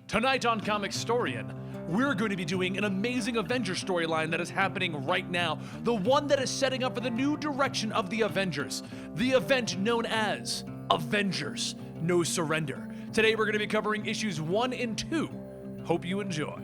Tonight on Comicstorian, we're going to be doing an amazing Avengers storyline that is happening right now, the one that is setting up for the new direction of the Avengers, the event known as Avengers No Surrender. Today we're going to be covering issues 1 and 2. Hope you enjoy.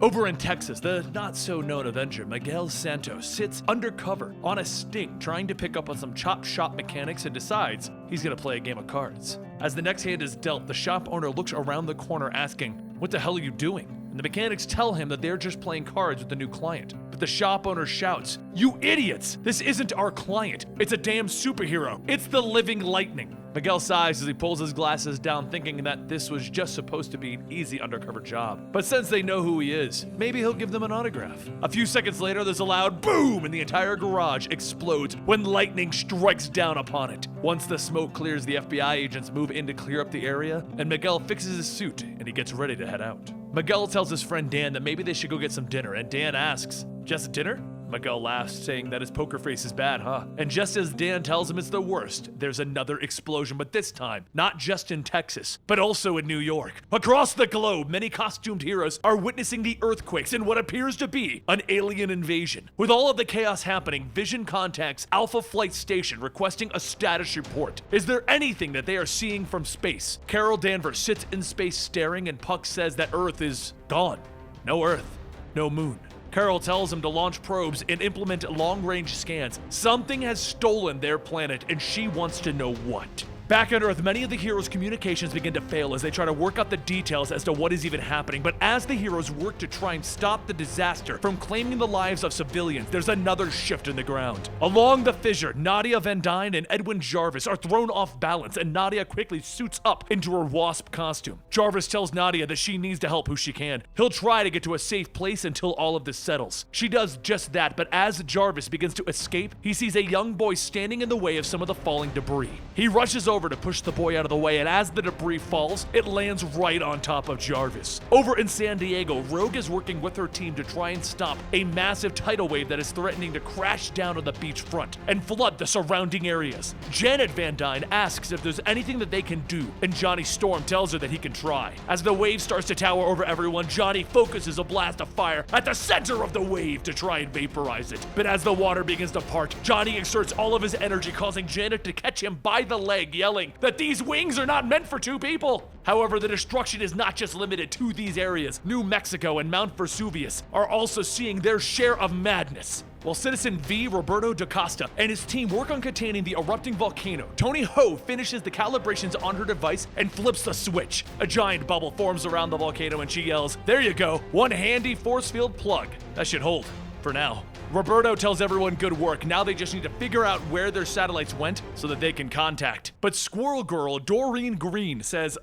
Over in Texas, the not-so-known Avenger Miguel Santos sits undercover on a sting trying to pick up on some chop shop mechanics and decides he's gonna play a game of cards. As the next hand is dealt, the shop owner looks around the corner asking, "What the hell are you doing?" And the mechanics tell him that they're just playing cards with the new client. But the shop owner shouts, "You idiots! This isn't our client. It's a damn superhero. It's the living lightning." Miguel sighs as he pulls his glasses down, thinking that this was just supposed to be an easy undercover job. But since they know who he is, maybe he'll give them an autograph. A few seconds later, there's a loud boom and the entire garage explodes when lightning strikes down upon it. Once the smoke clears, the FBI agents move in to clear up the area, and Miguel fixes his suit and he gets ready to head out. Miguel tells his friend Dan that maybe they should go get some dinner, and Dan asks, "Just dinner?" Miguel laughs, saying that his poker face is bad, huh? And just as Dan tells him it's the worst, there's another explosion, but this time, not just in Texas, but also in New York. Across the globe, many costumed heroes are witnessing the earthquakes in what appears to be an alien invasion. With all of the chaos happening, Vision contacts Alpha Flight Station requesting a status report. Is there anything that they are seeing from space? Carol Danvers sits in space staring, and Puck says that Earth is gone. No Earth, no moon. Carol tells him to launch probes and implement long-range scans. Something has stolen their planet, and she wants to know what. Back on Earth, many of the heroes' communications begin to fail as they try to work out the details as to what is even happening. But as the heroes work to try and stop the disaster from claiming the lives of civilians, there's another shift in the ground. Along the fissure, Nadia Van Dyne and Edwin Jarvis are thrown off balance, and Nadia quickly suits up into her wasp costume. Jarvis tells Nadia that she needs to help who she can. He'll try to get to a safe place until all of this settles. She does just that, but as Jarvis begins to escape, he sees a young boy standing in the way of some of the falling debris. He rushes over to push the boy out of the way, and as the debris falls, it lands right on top of Jarvis. Over in San Diego, Rogue is working with her team to try and stop a massive tidal wave that is threatening to crash down on the beachfront and flood the surrounding areas. Janet Van Dyne asks if there's anything that they can do, and Johnny Storm tells her that he can try. As the wave starts to tower over everyone, Johnny focuses a blast of fire at the center of the wave to try and vaporize it. But as the water begins to part, Johnny exerts all of his energy, causing Janet to catch him by the leg, yelling that these wings are not meant for two people. However, the destruction is not just limited to these areas. New Mexico and Mount Vesuvius are also seeing their share of madness. While Citizen V, Roberto da Costa, and his team work on containing the erupting volcano, Tony Ho finishes the calibrations on her device and flips the switch. A giant bubble forms around the volcano and she yells, "There you go, one handy force field plug. That should hold, for now." Roberto tells everyone good work. Now they just need to figure out where their satellites went so that they can contact. But Squirrel Girl Doreen Green says,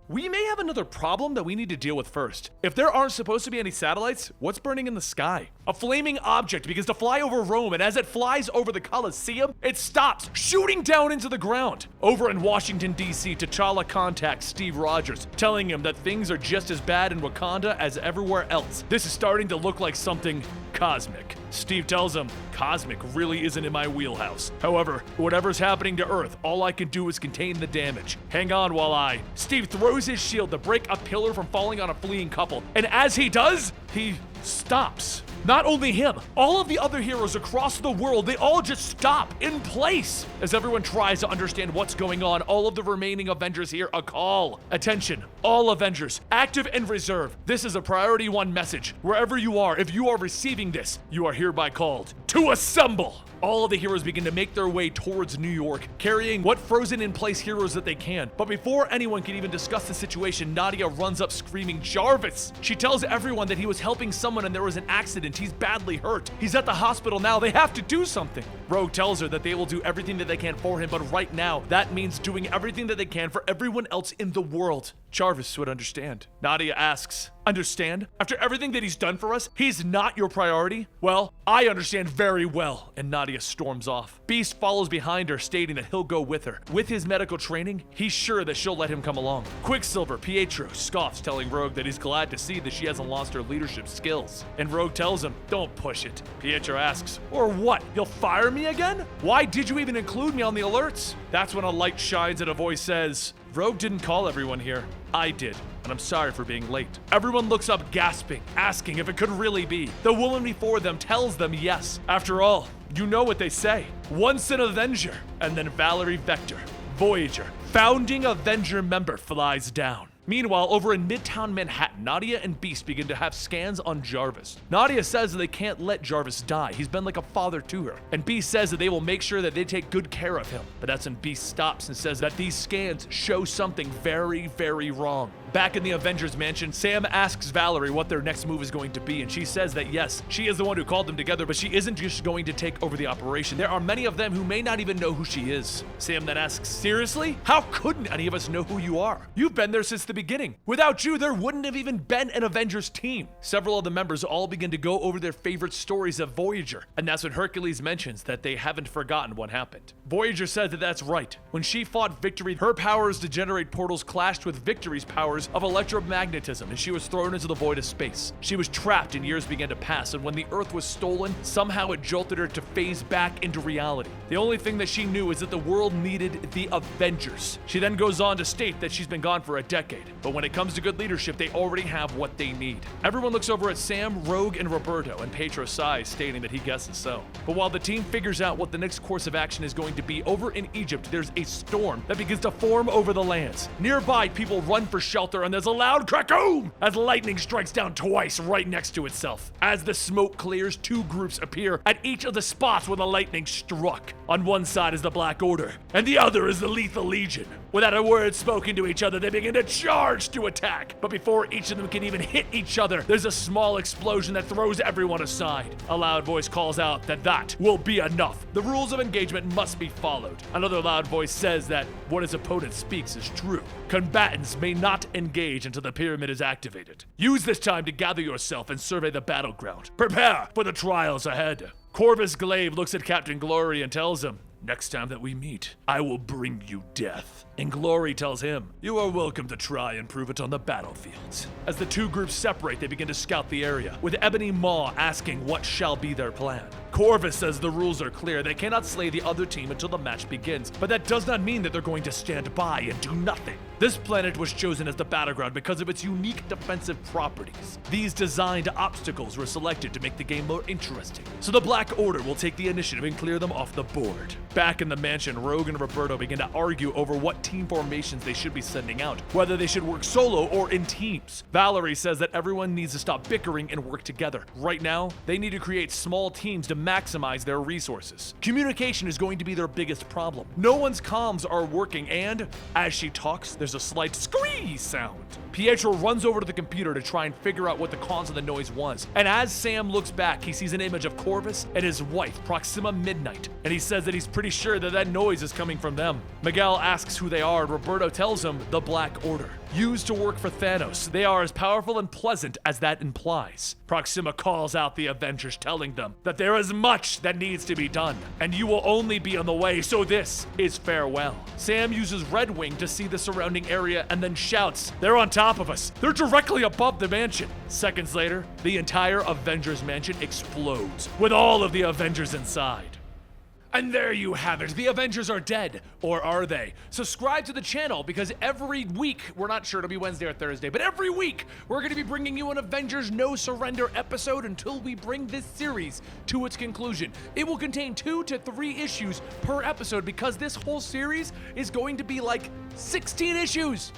we may have another problem that we need to deal with first. If there aren't supposed to be any satellites, what's burning in the sky? A flaming object begins to fly over Rome, and as it flies over the Colosseum, it stops, shooting down into the ground. Over in Washington, D.C., T'Challa contacts Steve Rogers, telling him that things are just as bad in Wakanda as everywhere else. This is starting to look like something cosmic. Steve tells him, "Cosmic really isn't in my wheelhouse. However, whatever's happening to Earth, all I can do is contain the damage. Hang on while Steve throws his shield to break a pillar from falling on a fleeing couple, and as he does, he stops. Not only him, all of the other heroes across the world, they all just stop in place. As everyone tries to understand what's going on, all of the remaining Avengers hear a call. Attention, all Avengers, active and reserve. This is a priority 1 message. Wherever you are, if you are receiving this, you are hereby called to assemble. All of the heroes begin to make their way towards New York, carrying what frozen-in-place heroes that they can. But before anyone can even discuss the situation, Nadia runs up screaming, "Jarvis!" She tells everyone that he was helping someone and there was an accident. He's badly hurt. He's at the hospital now. They have to do something. Rogue tells her that they will do everything that they can for him, but right now, that means doing everything that they can for everyone else in the world. Jarvis would understand. Nadia asks, understand? After everything that he's done for us, he's not your priority? Well, I understand very well. And Nadia storms off. Beast follows behind her, stating that he'll go with her. With his medical training, he's sure that she'll let him come along. Quicksilver, Pietro, scoffs, telling Rogue that he's glad to see that she hasn't lost her leadership skills. And Rogue tells him, don't push it. Pietro asks, or what? You'll fire me again? Why did you even include me on the alerts? That's when a light shines and a voice says, Rogue didn't call everyone here. I did, and I'm sorry for being late. Everyone looks up gasping, asking if it could really be. The woman before them tells them yes. After all, you know what they say. Once an Avenger, and then Valerie Vector, Voyager, founding Avenger member, flies down. Meanwhile, over in Midtown Manhattan, Nadia and Beast begin to have scans on Jarvis. Nadia says that they can't let Jarvis die. He's been like a father to her. And Beast says that they will make sure that they take good care of him. But that's when Beast stops and says that these scans show something very, very wrong. Back in the Avengers mansion, Sam asks Valerie what their next move is going to be, and she says that yes, she is the one who called them together, but she isn't just going to take over the operation. There are many of them who may not even know who she is. Sam then asks, seriously? How couldn't any of us know who you are? You've been there since the beginning. Without you, there wouldn't have even been an Avengers team. Several of the members all begin to go over their favorite stories of Voyager, and that's when Hercules mentions that they haven't forgotten what happened. Voyager says that that's right. When she fought Victory, her powers to generate portals clashed with Victory's powers of electromagnetism, and she was thrown into the void of space. She was trapped and years began to pass, and when the Earth was stolen, somehow it jolted her to phase back into reality. The only thing that she knew is that the world needed the Avengers. She then goes on to state that she's been gone for a decade, but when it comes to good leadership, they already have what they need. Everyone looks over at Sam, Rogue, and Roberto, and Pietro sighs, stating that he guesses so. But while the team figures out what the next course of action is going to be, over in Egypt, there's a storm that begins to form over the lands. Nearby, people run for shelter, and there's a loud crack-oom as lightning strikes down twice right next to itself. As the smoke clears, two groups appear at each of the spots where the lightning struck. On one side is the Black Order, and the other is the Lethal Legion. Without a word spoken to each other, they begin to charge to attack. But before each of them can even hit each other, there's a small explosion that throws everyone aside. A loud voice calls out that that will be enough. The rules of engagement must be followed. Another loud voice says that what his opponent speaks is true. Combatants may not engage until the pyramid is activated. Use this time to gather yourself and survey the battleground. Prepare for the trials ahead. Corvus Glaive looks at Captain Glory and tells him, next time that we meet, I will bring you death. And Glory tells him, you are welcome to try and prove it on the battlefields. As the two groups separate, they begin to scout the area, with Ebony Maw asking what shall be their plan. Corvus says the rules are clear. They cannot slay the other team until the match begins, but that does not mean that they're going to stand by and do nothing. This planet was chosen as the battleground because of its unique defensive properties. These designed obstacles were selected to make the game more interesting, so the Black Order will take the initiative and clear them off the board. Back in the mansion, Rogue and Roberto begin to argue over what team formations they should be sending out, whether they should work solo or in teams. Valerie says that everyone needs to stop bickering and work together. Right now, they need to create small teams to maximize their resources. Communication is going to be their biggest problem. No one's comms are working, and as she talks, there's a slight scree sound. Pietro runs over to the computer to try and figure out what the cause of the noise was. And as Sam looks back, he sees an image of Corvus and his wife, Proxima Midnight, and he says that he's pretty sure that that noise is coming from them. Miguel asks who they are, and Roberto tells him the Black Order. Used to work for Thanos, they are as powerful and pleasant as that implies. Proxima calls out the Avengers, telling them that there is much that needs to be done, and you will only be on the way, so this is farewell. Sam uses Red Wing to see the surrounding area and then shouts, they're on top of us. They're directly above the mansion. Seconds later, the entire Avengers mansion explodes, with all of the Avengers inside. And there you have it. The Avengers are dead. Or are they? Subscribe to the channel because every week, we're not sure it'll be Wednesday or Thursday, but every week we're going to be bringing you an Avengers No Surrender episode until we bring this series to its conclusion. It will contain 2 to 3 issues per episode because this whole series is going to be like 16 issues.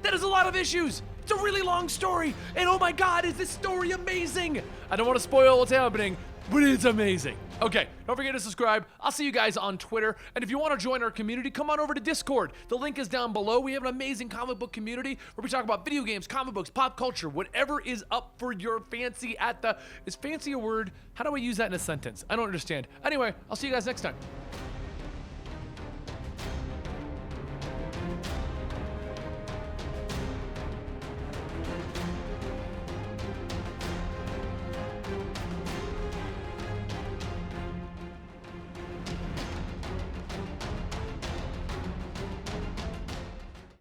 That is a lot of issues. It's a really long story. And oh my God, is this story amazing? I don't want to spoil what's happening, but it's amazing. Okay, don't forget to subscribe. I'll see you guys on Twitter. And if you want to join our community, come on over to Discord. The link is down below. We have an amazing comic book community where we talk about video games, comic books, pop culture, whatever is up for your fancy at the... Is fancy a word? How do I use that in a sentence? I don't understand. Anyway, I'll see you guys next time.